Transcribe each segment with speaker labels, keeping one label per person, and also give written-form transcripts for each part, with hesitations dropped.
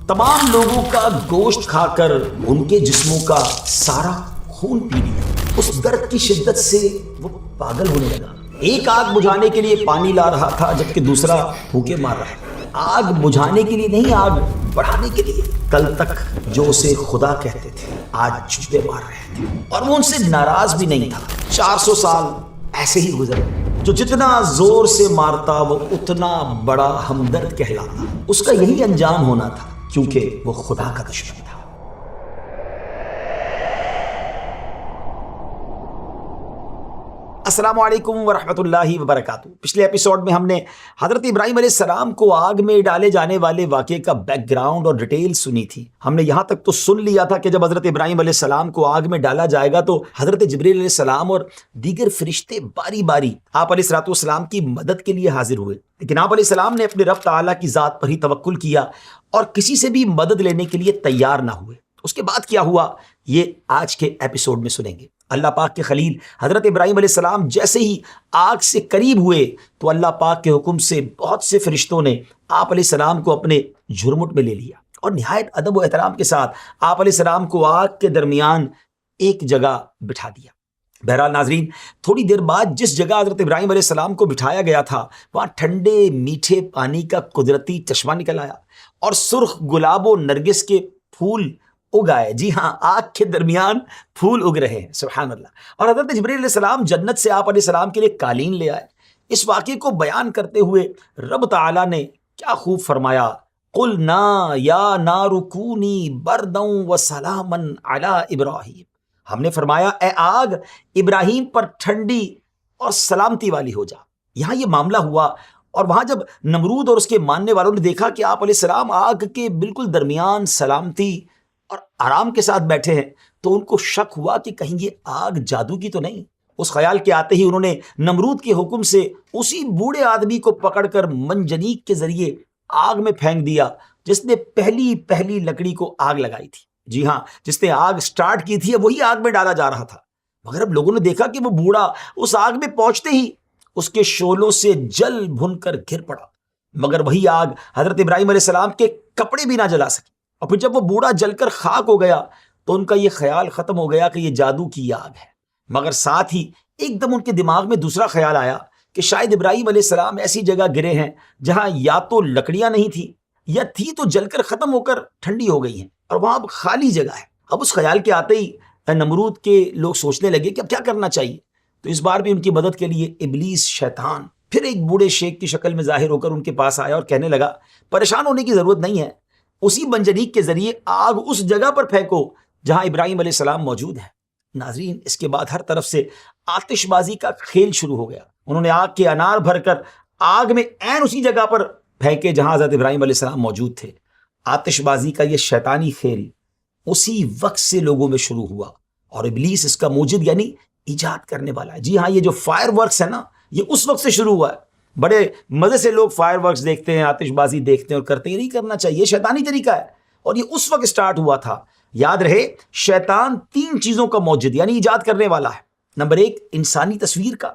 Speaker 1: تمام لوگوں کا گوشت کھا کر ان کے جسموں کا سارا خون پی لیا۔ اس درد کی شدت سے وہ پاگل ہونے لگا۔ ایک آگ بجھانے کے لیے پانی لا رہا تھا جبکہ دوسرا پھونکے مار رہا تھا۔ آگ بجھانے کے لیے نہیں، آگ بڑھانے کے لیے۔ کل تک جو اسے خدا کہتے تھے آج چوبے مار رہے تھے، اور وہ ان سے ناراض بھی نہیں تھا۔ 400 سال ایسے ہی گزرے۔ جو جتنا زور سے مارتا وہ اتنا بڑا ہمدرد کہلاتا۔ اس کا یہی انجام ہونا تھا کیونکہ وہ خدا کا دشمن تھا۔ السلام علیکم ورحمۃ اللہ وبرکاتہ۔ پچھلے ایپیسوڈ میں ہم نے حضرت ابراہیم علیہ السلام کو آگ میں ڈالے جانے والے واقعے کا بیک گراؤنڈ اور ڈیٹیل سنی تھی۔ ہم نے یہاں تک تو سن لیا تھا کہ جب حضرت ابراہیم علیہ السلام کو آگ میں ڈالا جائے گا تو حضرت جبریل علیہ السلام اور دیگر فرشتے باری باری آپ علیہ الصلوۃ والسلام کی مدد کے لیے حاضر ہوئے، لیکن آپ علیہ السلام نے اپنے رب تعالیٰ کی ذات پر ہی توکل کیا اور کسی سے بھی مدد لینے کے لیے تیار نہ ہوئے۔ اس کے بعد کیا ہوا یہ آج کے ایپیسوڈ میں سنیں گے۔ اللہ پاک کے خلیل حضرت ابراہیم علیہ السلام جیسے ہی آگ سے قریب ہوئے تو اللہ پاک کے حکم سے بہت سے فرشتوں نے آپ علیہ السلام کو اپنے جھرمٹ میں لے لیا اور نہایت ادب و احترام کے ساتھ آپ علیہ السلام کو آگ کے درمیان ایک جگہ بٹھا دیا۔ بہرحال ناظرین، تھوڑی دیر بعد جس جگہ حضرت ابراہیم علیہ السلام کو بٹھایا گیا تھا وہاں ٹھنڈے میٹھے پانی کا قدرتی چشمہ نکل آیا اور سرخ گلاب و نرگس کے پھول اگائے۔ جی ہاں، آگ کے درمیان پھول اگ رہے ہیں، سبحان اللہ۔ اور حضرت جبریل علیہ السلام جنت سے آپ علیہ السلام کے لیے قالین لے آئے۔ اس واقعے کو بیان کرتے ہوئے رب تعالیٰ نے کیا خوب فرمایا، قُلْنَا يَا نَارُ كُونِي بَرْدًا وَسَلَامًا عَلَىٰ إِبْرَاهِيمَ۔ ہم نے فرمایا اے آگ ابراہیم پر ٹھنڈی اور سلامتی والی ہو جا۔ یہاں یہ معاملہ ہوا اور وہاں جب نمرود اور اس کے ماننے والوں نے دیکھا کہ آپ علیہ السلام آگ کے بالکل درمیان سلامتی اور آرام کے ساتھ بیٹھے ہیں تو ان کو شک ہوا کہ کہیں یہ آگ جادو کی تو نہیں۔ اس خیال کے آتے ہی انہوں نے نمرود کے حکم سے اسی بوڑھے آدمی کو پکڑ کر منجنیق کے ذریعے آگ میں پھینک دیا جس نے پہلی لکڑی کو آگ لگائی تھی۔ جی ہاں، جس نے آگ سٹارٹ کی تھی وہی آگ میں ڈالا جا رہا تھا، مگر اب لوگوں نے دیکھا کہ وہ بوڑھا اس آگ میں پہنچتے ہی اس کے شعلوں سے جل بھن کر گر پڑا، مگر وہی آگ حضرت ابراہیم علیہ السلام کے کپڑے بھی نہ جلا سکی۔ اور پھر جب وہ بوڑھا جل کر خاک ہو گیا تو ان کا یہ خیال ختم ہو گیا کہ یہ جادو کی آگ ہے، مگر ساتھ ہی ایک دم ان کے دماغ میں دوسرا خیال آیا کہ شاید ابراہیم علیہ السلام ایسی جگہ گرے ہیں جہاں یا تو لکڑیاں نہیں تھی یا تھی تو جل کر ختم ہو کر ٹھنڈی ہو گئی ہیں اور وہاں اب خالی جگہ ہے۔ اب اس خیال کے آتے ہی نمرود کے لوگ سوچنے لگے کہ اب کیا کرنا چاہیے، تو اس بار بھی ان کی مدد کے لیے ابلیس شیطان پھر ایک بوڑھے شیخ کی شکل میں ظاہر ہو کر ان کے پاس آیا اور کہنے لگا پریشان ہونے کی ضرورت نہیں ہے، اسی منجنیق کے ذریعے آگ اس جگہ پر پھینکو جہاں ابراہیم علیہ السلام موجود ہے۔ ناظرین، اس کے بعد ہر طرف سے آتش بازی کا کھیل شروع ہو گیا۔ انہوں نے آگ کے انار بھر کر آگ میں عین اسی جگہ پر پھینکے جہاں حضرت ابراہیم علیہ السلام موجود تھے۔ آتش بازی کا یہ شیطانی کھیل اسی وقت سے لوگوں میں شروع ہوا اور ابلیس اس کا موجد یعنی ایجاد کرنے والا ہے۔ جی ہاں، یہ جو فائر ورکس ہے نا، یہ اس وقت سے شروع ہوا ہے۔ بڑے مزے سے لوگ فائر ورکس دیکھتے ہیں، آتش بازی دیکھتے ہیں اور کرتے ہیں، یہ نہیں کرنا چاہیے، یہ شیطانی طریقہ ہے اور یہ اس وقت سٹارٹ ہوا تھا۔ یاد رہے، شیطان 3 چیزوں کا موجد یعنی ایجاد کرنے والا ہے۔ نمبر 1 انسانی تصویر کا،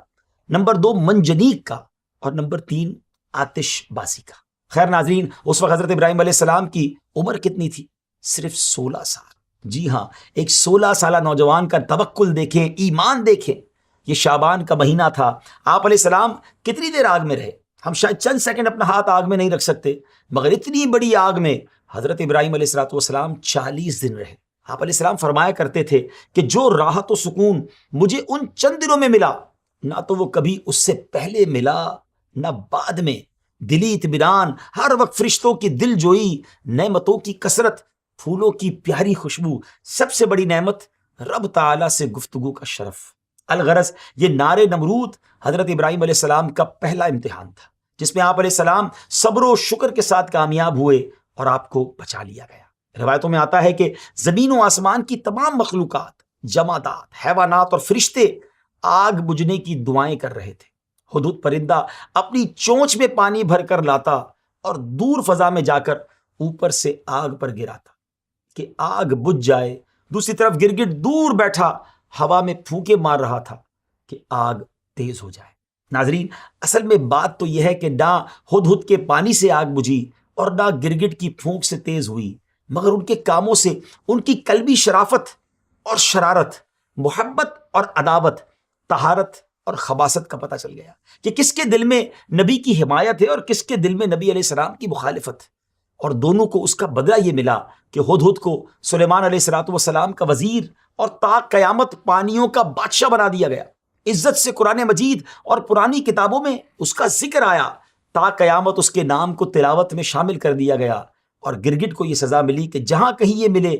Speaker 1: نمبر 2 منجنیق کا اور نمبر 3 آتش بازی کا۔ خیر ناظرین، اس وقت حضرت ابراہیم علیہ السلام کی عمر کتنی تھی؟ صرف 16 سال۔ جی ہاں، ایک 16 سالہ نوجوان کا توکل دیکھیں، ایمان دیکھیں۔ یہ شعبان کا مہینہ تھا۔ آپ علیہ السلام کتنی دیر آگ میں رہے؟ ہم شاید چند سیکنڈ اپنا ہاتھ آگ میں نہیں رکھ سکتے، مگر اتنی بڑی آگ میں حضرت ابراہیم علیہ السلام 40 دن رہے۔ آپ علیہ السلام فرمایا کرتے تھے کہ جو راحت و سکون مجھے ان چند دنوں میں ملا نہ تو وہ کبھی اس سے پہلے ملا نہ بعد میں۔ دلی اطمینان، ہر وقت فرشتوں کی دل جوئی، نعمتوں کی کثرت، پھولوں کی پیاری خوشبو، سب سے بڑی نعمت رب تعالیٰ سے گفتگو کا شرف۔ الغرض یہ نار نمرود حضرت ابراہیم علیہ السلام کا پہلا امتحان تھا جس میں آپ علیہ السلام صبر و شکر کے ساتھ کامیاب ہوئے اور آپ کو بچا لیا گیا۔ روایتوں میں آتا ہے کہ زمین و آسمان کی تمام مخلوقات، جمادات، حیوانات اور فرشتے آگ بجھنے کی دعائیں کر رہے تھے۔ ہدہد پرندہ اپنی چونچ میں پانی بھر کر لاتا اور دور فضا میں جا کر اوپر سے آگ پر گراتا کہ آگ بجھ جائے۔ دوسری طرف گرگٹ دور بیٹھا ہوا میں پھونکے مار رہا تھا کہ آگ تیز ہو جائے۔ ناظرین، اصل میں بات تو یہ ہے کہ نہ ہدہد کے پانی سے آگ بجھی اور نہ گرگٹ کی پھونک سے تیز ہوئی، مگر ان کے کاموں سے ان کی قلبی شرافت اور شرارت، محبت اور عداوت، طہارت اور خباثت کا پتہ چل گیا کہ کس کے دل میں نبی کی حمایت ہے اور کس کے دل میں نبی علیہ السلام کی مخالفت۔ اور دونوں کو اس کا بدلہ یہ ملا کہ ہدہد کو سلیمان علیہ السلام کا وزیر اور تا قیامت پانیوں کا بادشاہ بنا دیا گیا۔ عزت سے قرآن مجید اور پرانی کتابوں میں اس کا ذکر آیا، تا قیامت اس کے نام کو تلاوت میں شامل کر دیا گیا، اور گرگٹ کو یہ سزا ملی کہ جہاں کہیں یہ ملے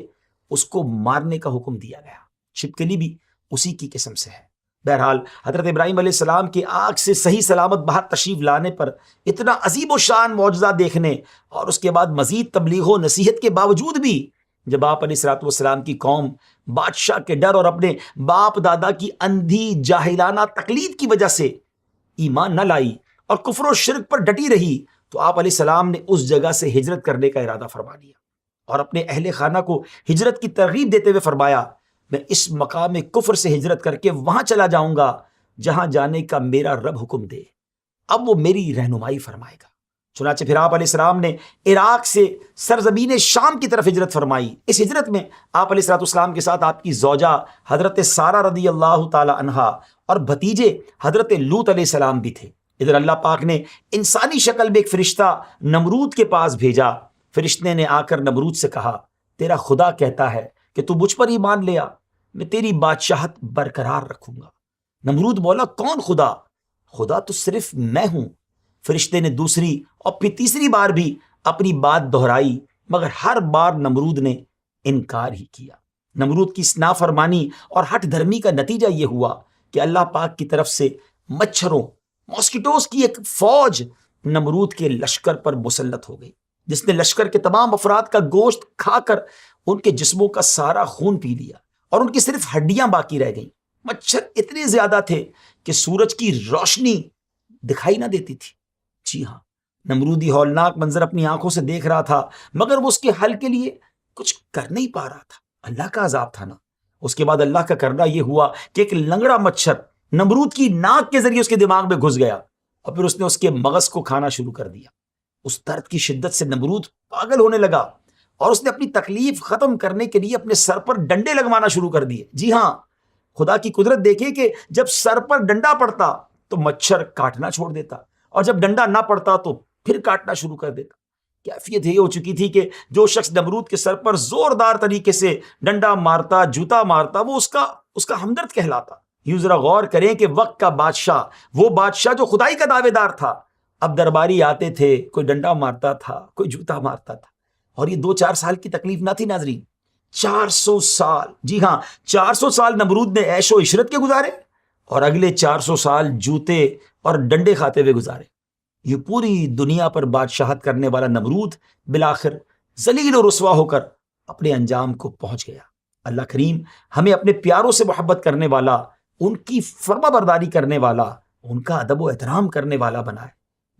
Speaker 1: اس کو مارنے کا حکم دیا گیا۔ چھپکلی بھی اسی کی قسم سے ہے۔ بہرحال حضرت ابراہیم علیہ السلام کی آگ سے صحیح سلامت باہر تشریف لانے پر اتنا عظیم و شان معجزہ دیکھنے اور اس کے بعد مزید تبلیغ و نصیحت کے باوجود بھی جب آپ علیہ السلام کی قوم بادشاہ کے ڈر اور اپنے باپ دادا کی اندھی جاہلانہ تقلید کی وجہ سے ایمان نہ لائی اور کفر و شرک پر ڈٹی رہی، تو آپ علیہ السلام نے اس جگہ سے ہجرت کرنے کا ارادہ فرما لیا اور اپنے اہل خانہ کو ہجرت کی ترغیب دیتے ہوئے فرمایا، میں اس مقام کفر سے ہجرت کر کے وہاں چلا جاؤں گا جہاں جانے کا میرا رب حکم دے، اب وہ میری رہنمائی فرمائے گا۔ چنانچہ پھر آپ علیہ السلام نے عراق سے سرزمین شام کی طرف ہجرت فرمائی۔ اس ہجرت میں آپ علیہ السلام کے ساتھ آپ کی زوجہ حضرت سارہ رضی اللہ تعالی عنہا اور بھتیجے حضرت لوط علیہ السلام بھی تھے۔ ادھر اللہ پاک نے انسانی شکل میں ایک فرشتہ نمرود کے پاس بھیجا۔ فرشتے نے آ کر نمرود سے کہا، تیرا خدا کہتا ہے کہ تو مجھ پر ایمان لے آ، میں تیری بادشاہت برقرار رکھوں گا۔ نمرود بولا، کون خدا؟ خدا تو صرف میں ہوں۔ فرشتے نے دوسری اور پھر تیسری بار بھی اپنی بات دہرائی، مگر ہر بار نمرود نے انکار ہی کیا۔ نمرود کی اس نافرمانی اور ہٹ دھرمی کا نتیجہ یہ ہوا کہ اللہ پاک کی طرف سے مچھروں، ماسکیٹوز کی ایک فوج نمرود کے لشکر پر مسلط ہو گئی، جس نے لشکر کے تمام افراد کا گوشت کھا کر ان کے جسموں کا سارا خون پی لیا اور ان کی صرف ہڈیاں باقی رہ گئیں۔ مچھر اتنے زیادہ تھے کہ سورج کی روشنی دکھائی نہ دیتی تھی۔ جی ہاں، نمرودی ہولناک منظر اپنی آنکھوں سے دیکھ رہا تھا، مگر وہ اس کے حل کے لیے کچھ کر نہیں پا رہا تھا۔ اللہ کا عذاب تھا نا۔ اس کے بعد اللہ کا کرنا یہ ہوا کہ ایک لنگڑا مچھر نمرود کی ناک کے ذریعے اس کے دماغ میں گھس گیا اور پھر اس نے اس کے مغز کو کھانا شروع کر دیا۔ اس درد کی شدت سے نمرود پاگل ہونے لگا اور اس نے اپنی تکلیف ختم کرنے کے لیے اپنے سر پر ڈنڈے لگوانا شروع کر دیے۔ جی ہاں، خدا کی قدرت دیکھیں کہ جب سر پر ڈنڈا پڑتا تو مچھر کاٹنا چھوڑ دیتا، اور جب ڈنڈا نہ پڑتا تو پھر کاٹنا شروع کر دیتا۔ کیفیت یہ ہو چکی تھی کہ جو شخص نمرود کے سر پر زوردار طریقے سے ڈنڈا مارتا، جوتا مارتا، وہ اس کا ہمدرد کہلاتا۔ یوں ذرا غور کریں کہ وقت کا بادشاہ، وہ بادشاہ جو خدائی کا دعوے دار تھا، اب درباری آتے تھے، کوئی ڈنڈا مارتا تھا، کوئی جوتا مارتا تھا۔ اور یہ 2-4 سال کی تکلیف نہ تھی ناظرین، 400 سال، جی ہاں 400 سال نمرود نے عیش و عشرت کے گزارے اور اگلے 400 سال جوتے اور ڈنڈے کھاتے ہوئے گزارے۔ یہ پوری دنیا پر بادشاہت کرنے والا نمرود بالآخر ذلیل و رسوا ہو کر اپنے انجام کو پہنچ گیا۔ اللہ کریم ہمیں اپنے پیاروں سے محبت کرنے والا، ان کی فرما برداری کرنے والا، ان کا ادب و احترام کرنے والا بنائے،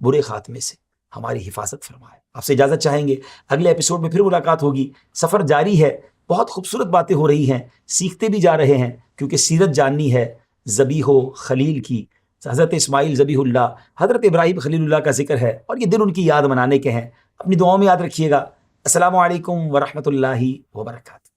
Speaker 1: برے خاتمے سے ہماری حفاظت فرمائے۔ آپ سے اجازت چاہیں گے، اگلے ایپیسوڈ میں پھر ملاقات ہوگی۔ سفر جاری ہے، بہت خوبصورت باتیں ہو رہی ہیں، سیکھتے بھی جا رہے ہیں، کیونکہ سیرت جاننی ہے ذبیح و خلیل کی۔ حضرت اسماعیل ذبیح اللہ، حضرت ابراہیم خلیل اللہ کا ذکر ہے اور یہ دن ان کی یاد منانے کے ہیں۔ اپنی دعاؤں میں یاد رکھیے گا۔ السلام علیکم ورحمۃ اللہ وبرکاتہ۔